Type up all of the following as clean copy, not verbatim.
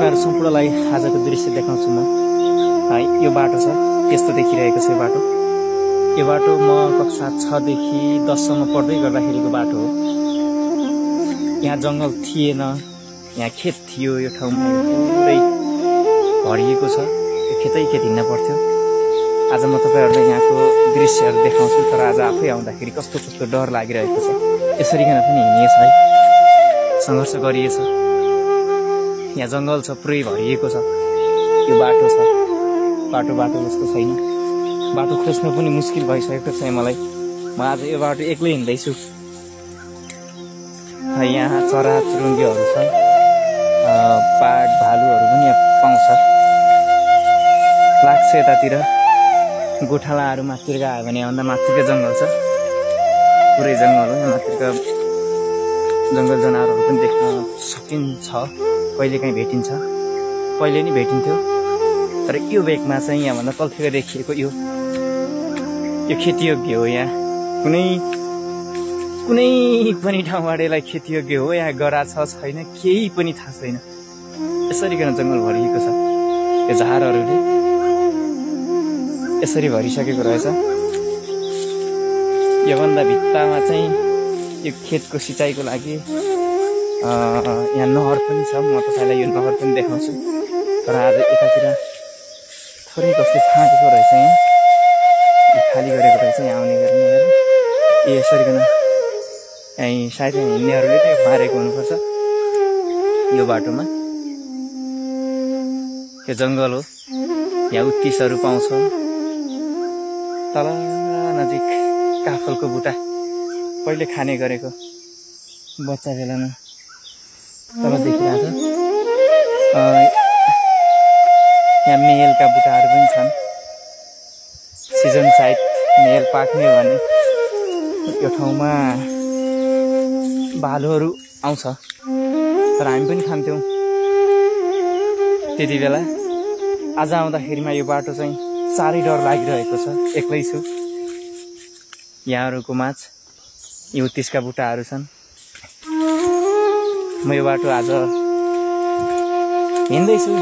तपाईहरु सम्पूर्णलाई आजको दृश्य देखाउँछु म। यो बाटो छ, यस्तो देखिरहेको छ यो बाटो। यो बाटो म कक्षा 6 देखि 10 सम्म पढ्दै गर्दाखेरिको बाटो हो। यहाँ जंगल थिएन, यहाँ खेत थियो। यो ठाउँमा पुरै भरिएको छ, यो खेतै खेत हिँड्न पर्थ्यो। आज म तपाईहरुलाई यहाँको दृश्यहरु देखाउँछु, तर आज आफै आउँदाखेरि कस्तो कस्तो डर लागिरहेको छ। यसरी किन पनि हिँडिएछ है, संघर्ष गरिएछ। यहाँ जंगल छ, पुरै भरिएको छ। यो बाटो छ, बाटो जस्तो छैन। बाटो खोज्न पनि मुस्किल भइसकेको छ मलाई। म आज यो बाटो एक्लै हिँड्दैछु। यहाँ चरा चुरुङ्गीहरू छ, पाट भालुहरू पनि पाउँछ। लाग्छ यतातिर गोठालाहरू माथितिर गयो भने भन्दा माथिको जंगल छ, पुरै जंगल हो। यहाँ माथिको जंगल जनावरहरू पनि देख्न सकिन्छ, कहिलेकाहीँ भेटिन्छ। पहिले नि भेटिन्थ्यो, तर यो भेकमा चाहिँ यहाँभन्दा तलतिर देखिएको यो खेतीयोग्य हो। यहाँ कुनै पनि ठाउँबाट यसलाई खेतीयोग्य हो, यहाँ गरा छ छैन केही पनि थाहा छैन। यसरी किन जंगल भरिएको छ, यो झारहरूले यसरी भरिसकेको रहेछ। योभन्दा भित्तामा चाहिँ यो खेतको सिँचाइको लागि यहाँ नहर पनि छ। म तपाईँलाई यो नहर पनि देखाउँछु, तर आज यतातिर थोरै कसले फाँटेको रहेछ। यहाँ खाली गरेको रहेछ, यहाँ आउने गर्नेहरू। यसरी किन यहीँ सायद हिँड्नेहरूले चाहिँ मारेको हुनुपर्छ। यो बाटोमा यो जङ्गल हो, यहाँ उत्तिसहरू पाउँछ। तल नजिक काफलको बुटा पहिले खाने गरेको बच्चा बेलामा तल देखिरहेको छ। यहाँ मेलका बुटाहरू पनि छन्। सिजन साइड मेल पाक्ने भने यो ठाउँमा भालुहरू आउँछ, तर हामी पनि खान्थ्यौँ त्यति बेला। आज आउँदाखेरिमा यो बाटो चाहिँ साह्रै डर लागिरहेको छ। एक्लै छु, यहाँहरूको माझ यो उत्तिसका बुट्टाहरू छन्। म यो बाटो आज हिँड्दैछु,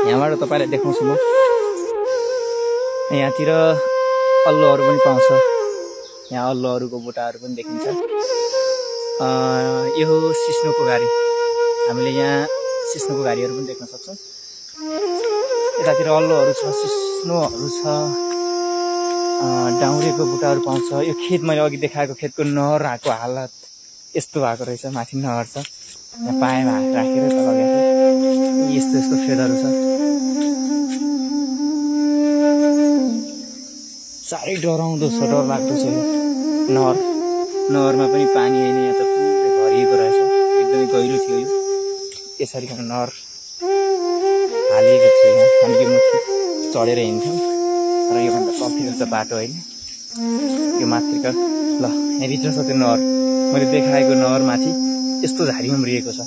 यहाँबाट तपाईँलाई देखाउँछु म। यहाँतिर अल्लोहरू पनि पाउँछ, यहाँ अल्लोहरूको बुट्टाहरू पनि देखिन्छ। यो हो सिस्नोको घारी, हामीले यहाँ सिस्नोको घारीहरू पनि देख्न सक्छौँ। यतातिर अल्लोहरू छ, सिस्नोहरू छ, डाउरेको बुट्टाहरू पाउँछ। यो खेत मैले अघि देखाएको खेतको नहरको हालत यस्तो भएको रहेछ। माथि नहर छ, यहाँ पाएमा हात राखेर तल गएको यस्तो यस्तो फेदहरू छ। साह्रै डराउँदो छ, डर लाग्दो छ यो नहरमा पनि पानी होइन। यहाँ त पुरै भरिएको रहेछ, एकदमै गहिरो थियो यो। यसरी खान नहर हालिएको थियो। यहाँ हामीले मुखी चढेर हिँड्थ्यौँ, तर योभन्दा तलतिर छ बाटो होइन। यो माथिका ल यहाँभित्र छ त्यो नहर, मैले देखाएको नहरमाथि यस्तो झारी उम्रिएको छ।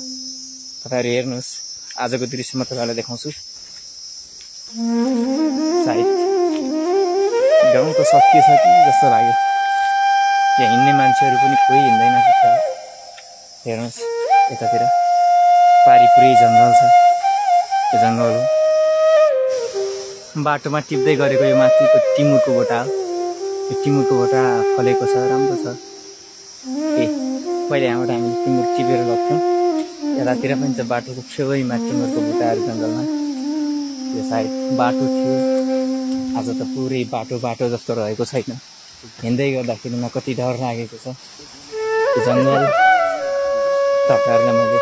तपाईँहरू हेर्नुहोस्, आजको दृश्य म तपाईँहरूलाई देखाउँछु। सायद गाउँ त सकिएछ कि जस्तो लाग्यो। यहाँ हिँड्ने मान्छेहरू पनि कोही हिँड्दैन कि क्या। हेर्नुहोस् यतातिर पारी पुरै जङ्गल छ, यो जङ्गल हो। बाटोमा टिप्दै गरेको यो माथिको टिमुरको बोटा हो। यो टिमुरको बोटा फलेको छ, राम्रो छ। पहिले यहाँबाट हामीले टिमुर टिपेर लग्थ्यौँ। यतातिर पनि छ बाटोको छेउमा टिमुरको बुट्टाहरू जङ्गलमा। यो सायद बाटो थियो, आज त पुरै बाटो जस्तो रहेको छैन। हिँड्दै गर्दाखेरिमा कति डर लागेको छ। यो जङ्गल तपाईँहरूलाई मैले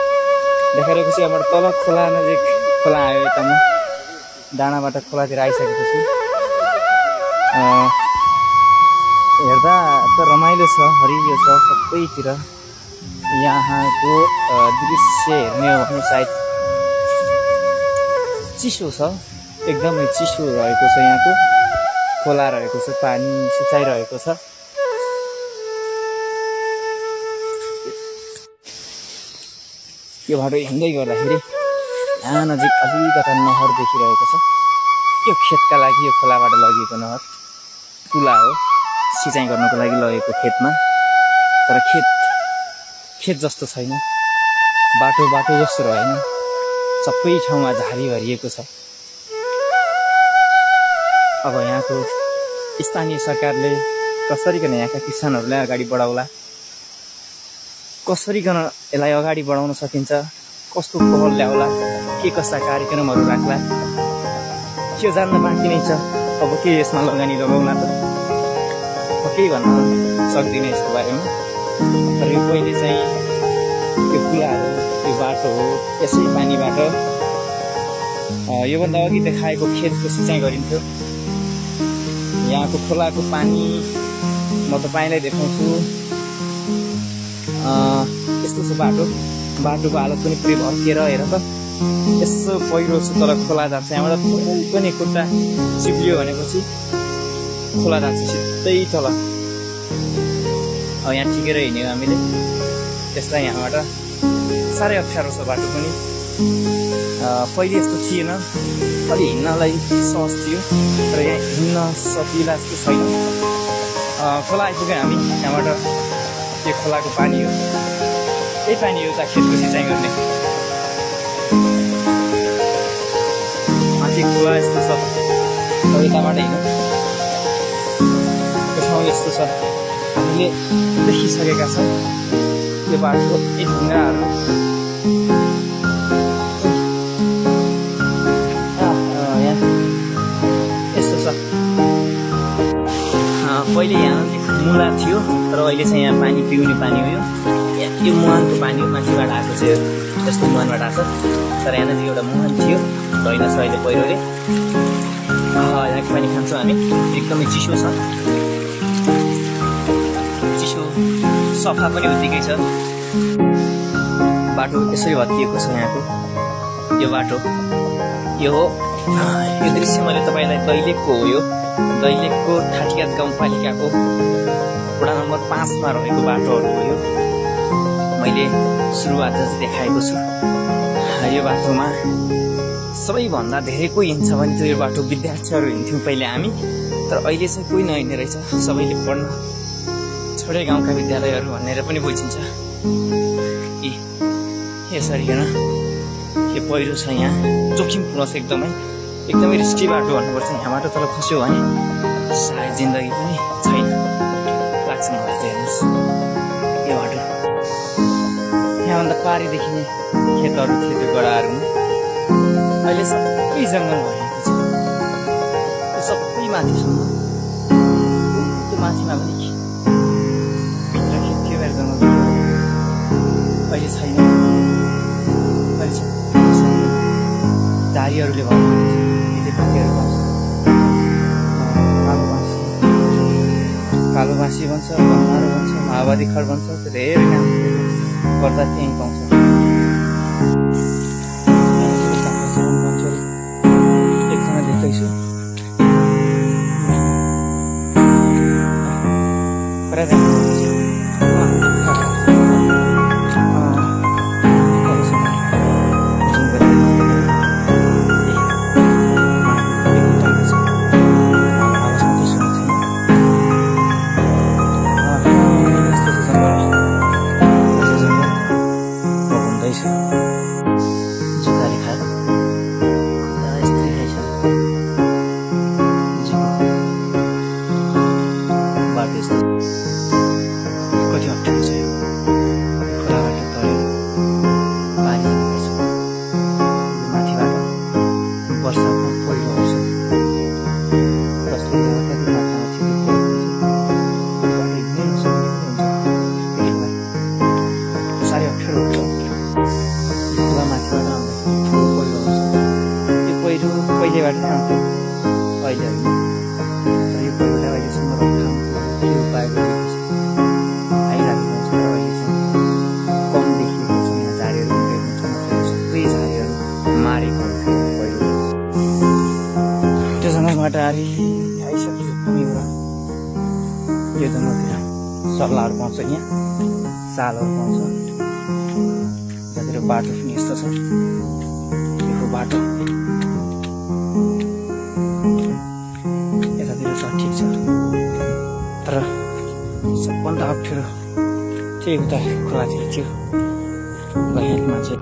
देखाइरहेको यहाँबाट तल खोला नजिक खोला आयो। यता म डाँडाबाट खोलातिर आइसकेको छु। हेर्दा त रमाइलो छ, हरियो छ सबैतिर। यहाँको दृश्य हेर्ने हो भने सायद चिसो छ, एकदमै चिसो रहेको छ। यहाँको खोला रहेको छ, पानी सिँचाइ रहेको छ। यो बाटो हिँड्दै गर्दाखेरि यहाँ नजिक अलिकता नहर देखिरहेको छ। यो खेतका लागि यो खोलाबाट लगेको नहर तुला हो, सिँचाइ गर्नको लागि लगेको खेतमा। तर खेत जस्तो छैन, बाटो जस्तो रहेन। सबै ठाउँमा झारी भरिएको छ। अब यहाँको स्थानीय सरकारले कसरीकन यहाँका किसानहरूलाई अगाडि बढाउला, कसरीकन यसलाई अगाडि बढाउन सकिन्छ, कस्तो पहल ल्याउला, के कस्ता कार्यक्रमहरू राख्ला, त्यो जान्न बाँकी नै छ। अब के यसमा लगानी लगाउला त केही भन्न सक्दिनँ यसको बारेमा। तर यो पहिले चाहिँ यो कुलाहरू, यो बाटो हो, यसै पानीबाट योभन्दा अघि देखाएको खेतको सिँचाइ गरिन्थ्यो। यहाँको खोलाको पानी म तपाईँलाई देखाउँछु। यस्तो छ बाटोको हालत पनि पुरै भर्किएर हेर त, यसो पहिरो छ तर खोला जान्छ। यहाँबाट थोरै पनि खुट्टा चिप्लियो भनेपछि खोला जान्छ सिधै तल। अब यहाँ ठिकेर हिँड्यो हामीले, त्यसलाई यहाँबाट साह्रै अप्ठ्यारो छ बाटो पनि। पहिले यस्तो थिएन, अलि हिँड्नलाई सहज थियो, तर यहाँ हिँड्न सकिला जस्तो छैन। खोला आइपुग्यो हामी। यहाँबाट यो खोलाको पानी हो, यही पानी हो त खेतको सिँचाइ गर्ने। माथि खोला यस्तो छ, यताबाट हिँड्यो त्यो ठाउँ यस्तो छ। हामीले देखिसकेका छौँ यो बाटोको यी ढुङ्गाहरू। यहाँ यस्तो छ। पहिले यहाँ मुला थियो, तर अहिले चाहिँ यहाँ पानी पिउने पानी हो। यो मुहानको पानी हो, माथिबाट आएको छ। यस्तो मुहानबाट आएको, तर यहाँ चाहिँ एउटा मुहान थियो, छैन छ अहिले पहिरोले। यहाँको पानी खान्छौँ हामी। एकदमै चिसो छ, चिसो, सफा पनि उत्तिकै छ। बाटो यसरी भत्किएको छ यहाँको। यो बाटो यो हो। यो दृश्य मैले तपाईँलाई दैलेखको हो। यो दैलेखको ठाटियात गाउँपालिकाको वडा नम्बर 5मा रहेको बाटोहरू हो। यो मैले सुरुवात चाहिँ देखाएको छु। यो बाटोमा सबैभन्दा धेरै कोही हिँड्छ भने त्यो यो बाटो विद्यार्थीहरू हिँड्थ्यौँ पहिले हामी, तर अहिले चाहिँ कोही नहिँड्ने रहेछ। सबैले पढ्न छोडे गाउँका विद्यालयहरू भनेर पनि बुझिन्छ। यसरी हेर्न यो पहिरो छ, यहाँ जोखिमपूर्ण छ, एकदमै रिस्की बाटो भन्नुपर्छ। यहाँबाट तल खस्यो भने सायद जिन्दगी पनि छैन लाग्छ मलाई त। हेर्नुहोस् यो बाटो, यहाँभन्दा पारी देखिने खेतहरू थियो त्यो गडाहरूमा, अहिले सबै जङ्गल भएको छ। त्यो सबै माथिसम्म, त्यो माथिमा पनि भित्र खेत थियो मेरो जङ्गल, अहिले छैन। झारीहरूले भन्नु खेतीपातीहरू भन्छ, कालो बाँसी भन्छ, बनमारो भन्छ, माओवादी खर भन्छ। त्यो धेरै काम गर्दा त्यहीँ पाउँछ। एकजना देख्दैछु, पहिलेबाट नै आउँथ्यो, अहिले होइन। तर यो पहिरोलाई अहिलेसम्म रोकथामको के उपाय गरिएको छ आइराखेको छ। र अहिले चाहिँ कम देखिएको छ। यहाँ झारीहरू उम्रेको छ, सबै झारीहरू मारेको पहिरो। त्यो जङ्गलबाट आइसक्यो कमीबाट। यो जङ्गलतिर सल्लाहहरू पाउँछ, यहाँ सालहरू पाउँछ। त्यहाँतिर बाटो पनि यस्तो छ, यो बाटो यतातिर त ठिक छ, तर सबभन्दा अप्ठ्यारो त्यही उता खोलातिर थियो।